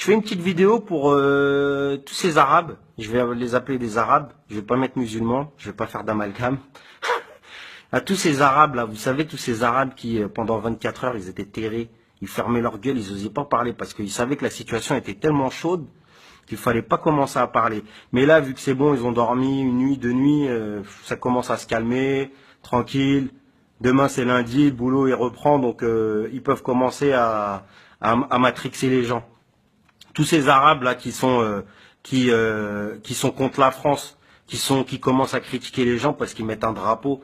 Je fais une petite vidéo pour tous ces Arabes. Je vais les appeler des Arabes. Je vais pas mettre musulmans. Je vais pas faire d'amalgame. À tous ces Arabes là, vous savez, tous ces Arabes qui pendant 24 heures, ils étaient terrés. Ils fermaient leur gueule, ils osaient pas parler parce qu'ils savaient que la situation était tellement chaude qu'il fallait pas commencer à parler. Mais là, vu que c'est bon, ils ont dormi une nuit, deux nuits, ça commence à se calmer, tranquille. Demain c'est lundi, le boulot il reprend, donc ils peuvent commencer à matrixer les gens. Tous ces Arabes là qui sont contre la France, qui commencent à critiquer les gens parce qu'ils mettent un drapeau.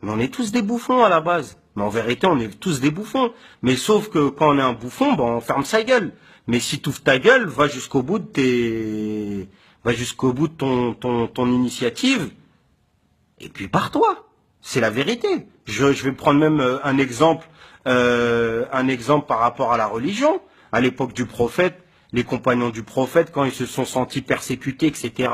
Mais on est tous des bouffons à la base. Mais en vérité, on est tous des bouffons. Mais sauf que quand on est un bouffon, ben on ferme sa gueule. Mais si tu ouvres ta gueule, va jusqu'au bout de ton initiative. Et puis pars-toi. C'est la vérité. Je vais prendre même un exemple par rapport à la religion. À l'époque du prophète, les compagnons du prophète, quand ils se sont sentis persécutés, etc.,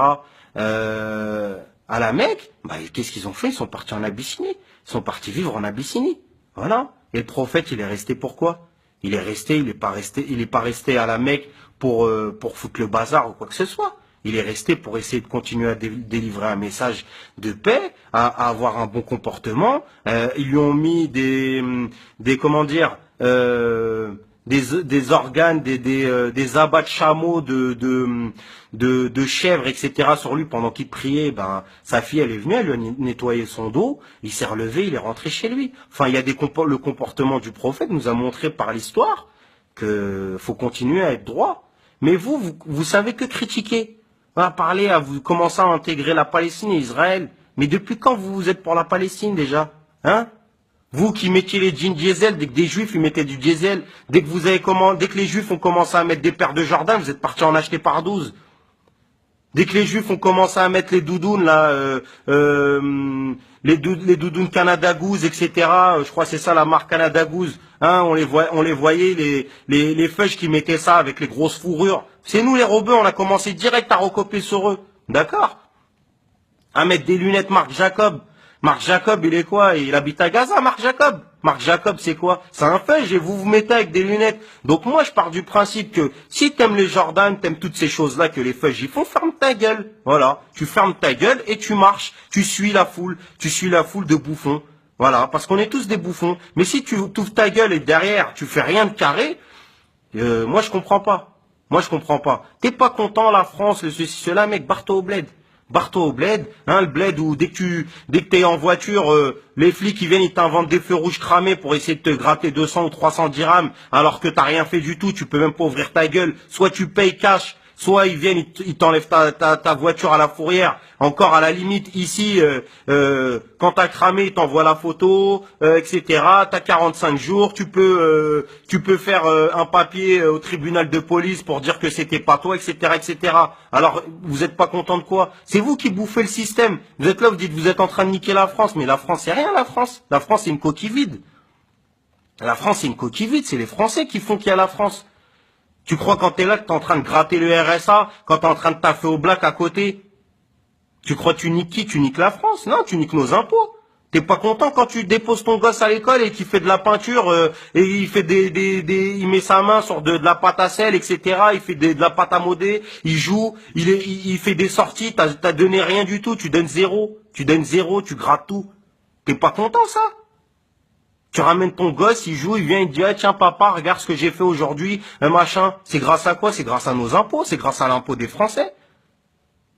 à la Mecque, bah, qu'est-ce qu'ils ont fait? Ils sont partis en Abyssinie. Ils sont partis vivre en Abyssinie. Voilà. Et le prophète, il est resté pourquoi? Il est pas resté à la Mecque pour foutre le bazar ou quoi que ce soit. Il est resté pour essayer de continuer à délivrer un message de paix, à avoir un bon comportement. Ils lui ont mis comment dire, des organes, des abats de chameaux, de chèvres, etc. sur lui pendant qu'il priait. Ben, sa fille, elle est venue, elle lui a nettoyé son dos, il s'est relevé, il est rentré chez lui. Enfin, il y a le comportement du prophète nous a montré par l'histoire que faut continuer à être droit. Mais vous savez que critiquer. Vous commencez à intégrer la Palestine et Israël. Mais depuis quand vous êtes pour la Palestine déjà? Hein? Vous qui mettiez les jeans diesel, dès que des juifs ils mettaient du diesel, dès que les juifs ont commencé à mettre des paires de Jordan, vous êtes partis en acheter par 12. Dès que les juifs ont commencé à mettre les doudounes là, les doudounes Canada Goose, etc. Je crois que c'est ça la marque Canada Goose. Hein, on les voyait les feuilles qui mettaient ça avec les grosses fourrures. C'est nous les robeux, on a commencé direct à recopier sur eux, d'accord? À mettre des lunettes Marc Jacob. Marc Jacob, il est quoi? Il habite à Gaza, Marc Jacob. Marc Jacob, c'est quoi? C'est un feuille et vous mettez avec des lunettes. Donc moi, je pars du principe que si t'aimes les Jordan, t'aimes toutes ces choses-là que les feuilles y font, ferme ta gueule. Voilà. Tu fermes ta gueule et tu marches. Tu suis la foule. Tu suis la foule de bouffons. Voilà. Parce qu'on est tous des bouffons. Mais si tu ouvres ta gueule et derrière, tu fais rien de carré, moi, je comprends pas. Moi, je comprends pas. T'es pas content, la France, le ceci, cela, mec, barre-toi au bled. Barre-toi au bled, hein, le bled où dès que t'es en voiture, les flics ils viennent, ils t'inventent des feux rouges cramés pour essayer de te gratter 200 ou 300 dirhams, alors que t'as rien fait du tout, tu peux même pas ouvrir ta gueule. Soit tu payes cash, soit ils viennent, ils t'enlèvent ta voiture à la fourrière. Encore à la limite ici, quand t'as cramé, ils t'envoient la photo, etc. T'as 45 jours, tu peux faire un papier au tribunal de police pour dire que c'était pas toi, etc., etc. Alors vous êtes pas content de quoi? C'est vous qui bouffez le système. Vous êtes là, vous dites vous êtes en train de niquer la France, mais la France c'est rien, la France. La France c'est une coquille vide. La France c'est une coquille vide. C'est les Français qui font qu'il y a la France. Tu crois quand t'es là que t'es en train de gratter le RSA, quand t'es en train de taffer au black à côté? Tu crois que tu niques qui? Tu niques la France? Non, tu niques nos impôts. T'es pas content quand tu déposes ton gosse à l'école et qu'il fait de la peinture et il fait il met sa main sur de la pâte à sel, etc. Il fait de la pâte à modeler, il joue, il fait des sorties, t'as donné rien du tout, tu donnes zéro, tu grattes tout. T'es pas content ça? Tu ramènes ton gosse, il joue, il vient, il dit ah, tiens papa, regarde ce que j'ai fait aujourd'hui, un machin. C'est grâce à quoi? C'est grâce à nos impôts, c'est grâce à l'impôt des Français.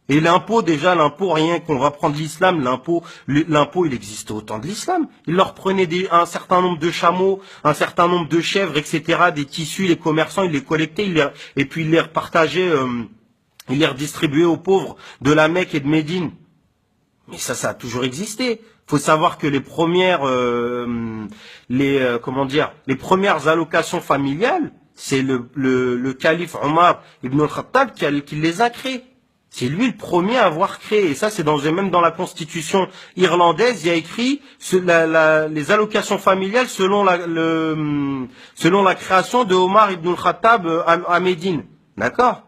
Et l'impôt, déjà, l'impôt, rien qu'on va prendre l'islam, l'impôt, il existait au temps de l'islam. Ils leur prenaient un certain nombre de chameaux, un certain nombre de chèvres, etc., des tissus, les commerçants, ils les collectaient, et puis ils les repartageaient, ils les redistribuaient aux pauvres de la Mecque et de Médine. Mais ça a toujours existé. Faut savoir que les premières allocations familiales, c'est le calife Omar ibn al-Khattab qui les a créées. C'est lui le premier à avoir créé. Et ça, c'est même dans la constitution irlandaise, il y a écrit les allocations familiales selon la création de Omar ibn al-Khattab à Médine. D'accord?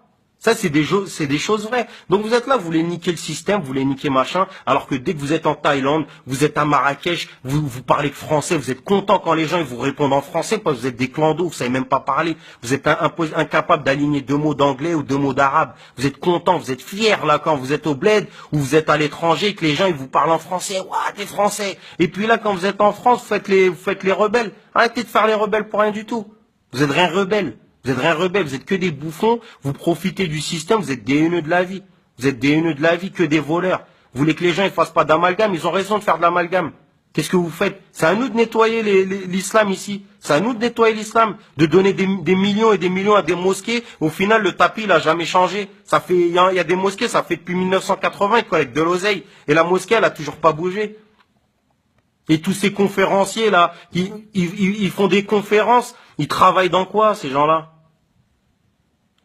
Ça, c'est des choses vraies. Donc vous êtes là, vous voulez niquer le système, vous voulez niquer machin, alors que dès que vous êtes en Thaïlande, vous êtes à Marrakech, vous parlez que français, vous êtes content quand les gens ils vous répondent en français, parce que vous êtes des clandos, vous savez même pas parler, vous êtes incapable d'aligner deux mots d'anglais ou deux mots d'arabe. Vous êtes content, vous êtes fier là quand vous êtes au bled ou vous êtes à l'étranger, que les gens ils vous parlent en français, ouah, t'es français. Et puis là, quand vous êtes en France, vous faites les rebelles. Arrêtez de faire les rebelles pour rien du tout. Vous êtes rien rebelle. Vous êtes rien rebelle, vous êtes que des bouffons, vous profitez du système, vous êtes des haineux de la vie. Vous êtes des haineux de la vie, que des voleurs. Vous voulez que les gens ne fassent pas d'amalgame, ils ont raison de faire de l'amalgame. Qu'est-ce que vous faites? C'est à nous de nettoyer l'islam ici. C'est à nous de nettoyer l'islam, de donner des millions et des millions à des mosquées. Au final, le tapis, il a jamais changé. Il y a des mosquées, ça fait depuis 1980, ils collectent de l'oseille. Et la mosquée, elle a toujours pas bougé. Et tous ces conférenciers là, ils font des conférences, ils travaillent dans quoi ces gens-là?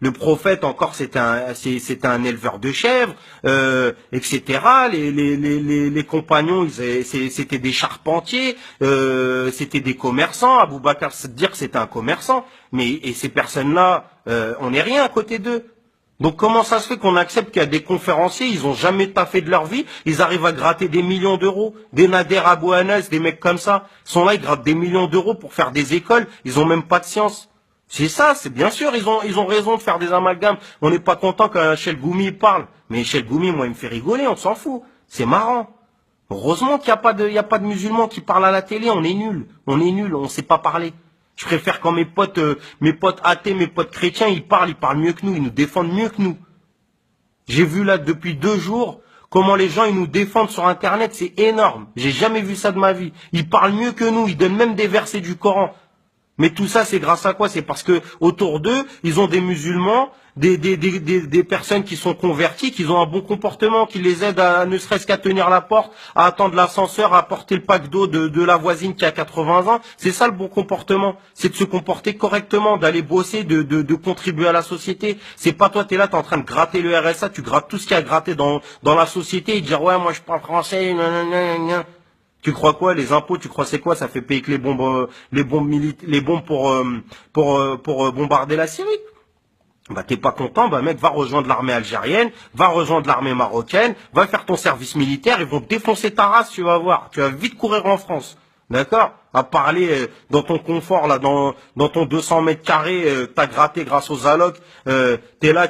Le prophète encore c'était un éleveur de chèvres, etc. Les compagnons c'était des charpentiers, c'était des commerçants. Abou Bakr dire que c'était un commerçant, et ces personnes-là, on n'est rien à côté d'eux. Donc comment ça se fait qu'on accepte qu'il y a des conférenciers, ils ont jamais taffé de leur vie, ils arrivent à gratter des millions d'euros, des Nader Abou Anas, des mecs comme ça, sont là, ils grattent des millions d'euros pour faire des écoles, ils ont même pas de science. C'est ça, c'est bien sûr, ils ont raison de faire des amalgames. On n'est pas content quand Chel Goumi parle, mais Chel Goumi, moi, il me fait rigoler, on s'en fout. C'est marrant. Heureusement qu'il n'y a pas de musulmans qui parlent à la télé, on est nuls, on sait pas parler. Je préfère quand mes potes athées, mes potes chrétiens, ils parlent mieux que nous, ils nous défendent mieux que nous. J'ai vu là depuis 2 jours comment les gens ils nous défendent sur Internet, c'est énorme. J'ai jamais vu ça de ma vie. Ils parlent mieux que nous, ils donnent même des versets du Coran. Mais tout ça, c'est grâce à quoi? C'est parce que autour d'eux, ils ont des musulmans, des personnes qui sont converties, qui ont un bon comportement, qui les aident à ne serait-ce qu'à tenir la porte, à attendre l'ascenseur, à porter le pack d'eau de la voisine qui a 80 ans. C'est ça le bon comportement. C'est de se comporter correctement, d'aller bosser, de contribuer à la société. C'est pas toi, t'es là, t'es en train de gratter le RSA, tu grattes tout ce qu'il y a gratté dans la société et dire ouais, moi je parle français, nanana. Tu crois quoi, les impôts, tu crois c'est quoi? Ça fait payer que les bombes pour bombarder la Syrie. Bah t'es pas content, bah mec, va rejoindre l'armée algérienne, va rejoindre l'armée marocaine, va faire ton service militaire, ils vont te défoncer ta race, tu vas voir. Tu vas vite courir en France. D'accord? À parler dans ton confort, là, dans ton 200 mètres carrés, t'as gratté grâce aux allocs, t'es là,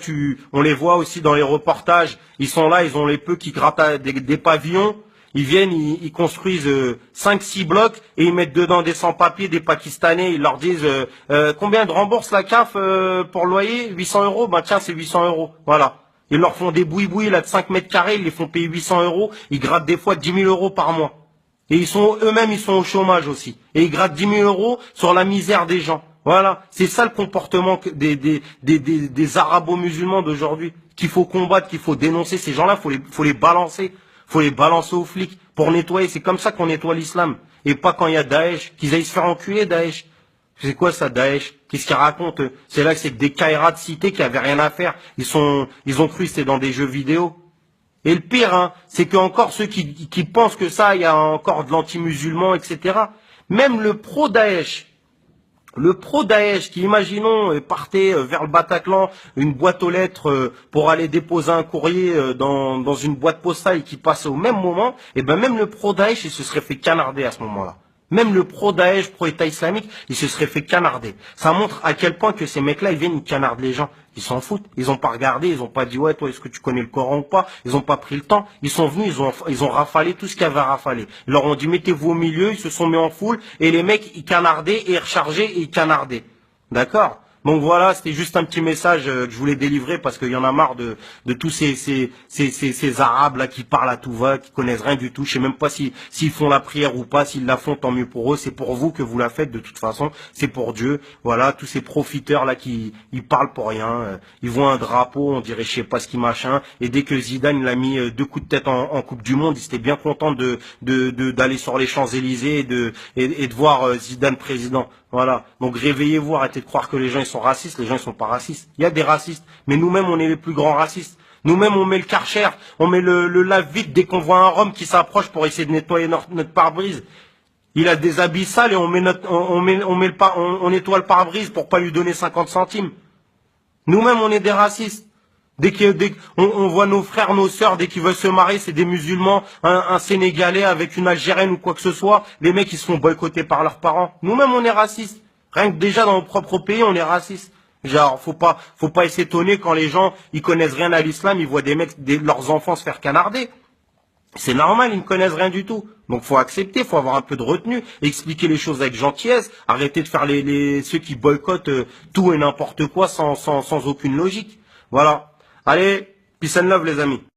on les voit aussi dans les reportages, ils sont là, ils ont les peu qui grattent des pavillons. Ils viennent, ils construisent 5-6 blocs et ils mettent dedans des sans-papiers, des Pakistanais. Ils leur disent combien de rembourse la CAF pour le loyer? 800 euros. Ben tiens, c'est 800 euros. Voilà. Ils leur font des bouis-bouis là de 5 mètres carrés. Ils les font payer 800 euros. Ils grattent des fois 10 000 euros par mois. Et eux-mêmes, ils sont au chômage aussi. Et ils grattent 10 000 euros sur la misère des gens. Voilà. C'est ça le comportement des arabo-musulmans d'aujourd'hui qu'il faut combattre, qu'il faut dénoncer. Ces gens-là, faut les balancer. Faut les balancer aux flics pour nettoyer. C'est comme ça qu'on nettoie l'islam. Et pas quand il y a Daesh. Qu'ils aillent se faire enculer, Daesh. C'est quoi ça, Daesh? Qu'est-ce qu'ils racontent? C'est là que c'est des caïras de cité qui avaient rien à faire. Ils ont cru que c'était dans des jeux vidéo. Et le pire, hein, c'est que encore ceux qui pensent que ça, il y a encore de l'anti-musulman, etc. Même le pro-Daesh, qui, imaginons, partait vers le Bataclan, une boîte aux lettres pour aller déposer un courrier dans une boîte postale et qui passait au même moment, et ben même le pro-Daesh, il se serait fait canarder à ce moment-là. Même le pro-Daesh, pro-État islamique, il se serait fait canarder. Ça montre à quel point que ces mecs-là, ils viennent, ils canardent les gens. Ils s'en foutent. Ils ont pas regardé, ils ont pas dit, ouais, toi, est-ce que tu connais le Coran ou pas? Ils ont pas pris le temps. Ils sont venus, ils ont rafalé tout ce qu'il y avait à rafaler. Ils leur ont dit, mettez-vous au milieu, ils se sont mis en foule, et les mecs, ils canardaient, et ils rechargeaient, et ils canardaient. D'accord? Donc voilà, c'était juste un petit message que je voulais délivrer parce qu'il y en a marre de tous ces Arabes là qui parlent à tout va, qui connaissent rien du tout. Je sais même pas s'ils font la prière ou pas, s'ils la font, tant mieux pour eux. C'est pour vous que vous la faites de toute façon. C'est pour Dieu. Voilà, tous ces profiteurs là ils parlent pour rien. Ils voient un drapeau, on dirait je sais pas ce qui machin. Et dès que Zidane il a mis 2 coups de tête en Coupe du Monde, il était bien content d'aller sur les Champs-Élysées et de voir Zidane président. Voilà. Donc réveillez-vous, arrêtez de croire que les gens ils sont racistes. Les gens ils sont pas racistes. Il y a des racistes, mais nous-mêmes on est les plus grands racistes. Nous-mêmes on met le Karcher, on met le lave-vite dès qu'on voit un Rome qui s'approche pour essayer de nettoyer notre pare-brise. Il a des habits sales et on nettoie le pare-brise pour pas lui donner 50 centimes. Nous-mêmes on est des racistes. On voit nos frères, nos sœurs, dès qu'ils veulent se marier, c'est des musulmans, un Sénégalais avec une Algérienne ou quoi que ce soit, les mecs ils se font boycotter par leurs parents. Nous-mêmes on est racistes. Rien que déjà dans nos propres pays, on est racistes. Genre, faut pas s'étonner quand les gens, ils connaissent rien à l'islam, ils voient leurs enfants se faire canarder. C'est normal, ils ne connaissent rien du tout. Donc faut accepter, faut avoir un peu de retenue, expliquer les choses avec gentillesse, arrêter de faire ceux qui boycottent tout et n'importe quoi sans aucune logique. Voilà. Allez, peace and love les amis.